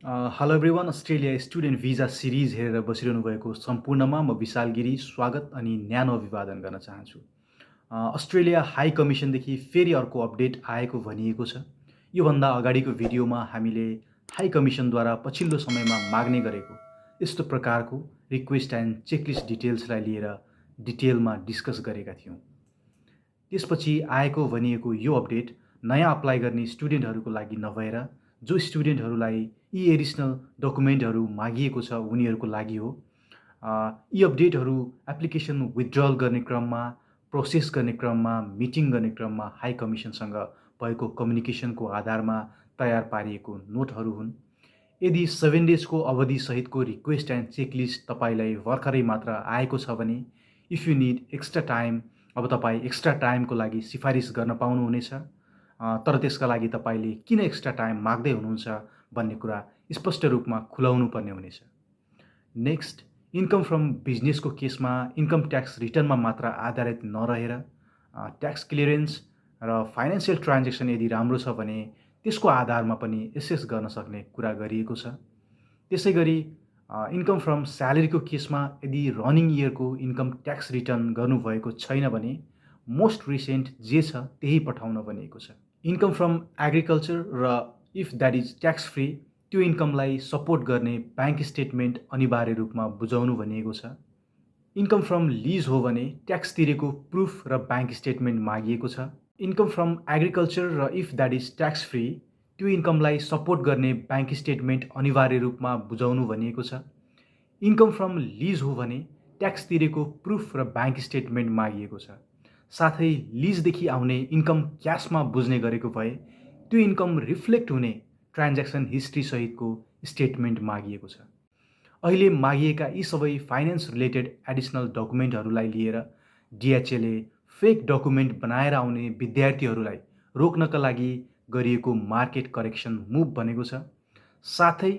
Hello everyone, Australia student visa series हेरेर बसिरहनु भएको सम्पूर्णमा म विशाल गिरी स्वागत अनि न्यानो अभिवादन गर्न चाहन्छु। अस्ट्रेलिया हाई कमिसनदेखि फेरि अर्को अपडेट आएको भनिएको छ। योभन्दा अगाडिको भिडियोमा हामीले हाई कमिसनद्वारा पछिल्लो समयमा माग्ने गरेको यस्तो प्रकारको रिक्वेस्ट एन्ड चेकलिस्ट डिटेल्सलाई लिएर डिटेलमा डिस्कस गरेका थियौँ। त्यसपछि आएको भनिएको यो अपडेट नयाँ अप्लाई गर्ने स्टुडेन्टहरूको लागि नभएर जो स्टुडेन्टहरूलाई यी एडिसनल डकुमेन्टहरू मागिएको छ उनीहरूको लागि हो। यी अपडेटहरू एप्लिकेसन विथड्रल गर्ने क्रममा, प्रोसेस गर्ने क्रममा, मिटिङ गर्ने क्रममा हाई कमिसनसँग भएको कम्युनिकेसनको आधारमा तयार पारिएको नोटहरू हुन्। यदि 7 डेजको अवधिसहितको रिक्वेस्ट एन्ड चेकलिस्ट तपाईँलाई भर्खरै मात्र आएको छ भने if you need extra time, अब तपाईँ एक्स्ट्रा टाइमको लागि सिफारिस गर्न पाउनुहुनेछ। तर त्यसका लागि तपाईँले किन एक्स्ट्रा टाइम माग्दै हुनुहुन्छ भन्ने कुरा स्पष्ट रूपमा खुलाउनु पर्ने हुनेछ। नेक्स्ट, इन्कम फ्रम बिजनेसको केसमा इन्कम ट्याक्स रिटर्नमा मात्र आधारित नरहेर ट्याक्स क्लियरेन्स र फाइनेन्सियल ट्रान्जेक्सन यदि राम्रो छ भने त्यसको आधारमा पनि एसेस गर्न सक्ने कुरा गरिएको छ। त्यसै गरी इन्कम फ्रम स्यालेरीको केसमा यदि रनिङ इयरको इन्कम ट्याक्स रिटर्न गर्नुभएको छैन भने मोस्ट रिसेन्ट जे छ त्यही पठाउन भनिएको छ। इन्कम फ्रम एग्रिकल्चर र if that is tax free, त्यो इन्कमलाई सपोर्ट गर्ने ब्याङ्क स्टेटमेन्ट अनिवार्य रूपमा बुझाउनु भनिएको छ। इन्कम फ्रम लिज हो भने ट्याक्स तिरेको प्रुफ र ब्याङ्क स्टेटमेन्ट मागिएको छ। इन्कम फ्रम एग्रिकल्चर र if that is tax free, त्यो इन्कमलाई सपोर्ट गर्ने ब्याङ्क स्टेटमेन्ट अनिवार्य रूपमा बुझाउनु भनिएको छ। इन्कम फ्रम लिज हो भने ट्याक्स तिरेको प्रुफ र ब्याङ्क स्टेटमेन्ट मागिएको छ। साथै लिजदेखि आउने इन्कम क्यासमा बुझ्ने गरेको भए त्यो इन्कम रिफ्लेक्ट हुने ट्रान्ज्याक्सन हिस्ट्री सहितको स्टेटमेन्ट मागिएको छ। अहिले मागिएका यी सबै फाइनेन्स रिलेटेड एडिसनल डकुमेन्टहरूलाई लिएर डिएचएले फेक डकुमेन्ट बनाएर आउने विद्यार्थीहरूलाई रोक्नका लागि गरिएको मार्केट करेक्सन मुभ भनेको छ। साथै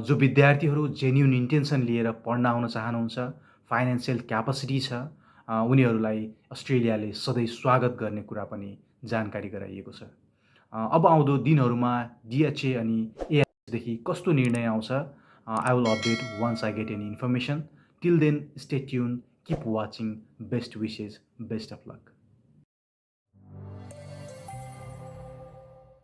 जो विद्यार्थीहरू जेन्युन इन्टेन्सन लिएर पढ्न आउन चाहनुहुन्छ, फाइनेन्सियल क्यापासिटी छ, उनीहरूलाई अस्ट्रेलियाले सधैँ स्वागत गर्ने कुरा पनि जानकारी गराइएको छ। अब आउँदो दिनहरूमा डिएचए अनि एआइएसदेखि कस्तो निर्णय आउँछ, I will update once I get any information. Till then, stay tuned, keep watching. Best wishes, best of luck.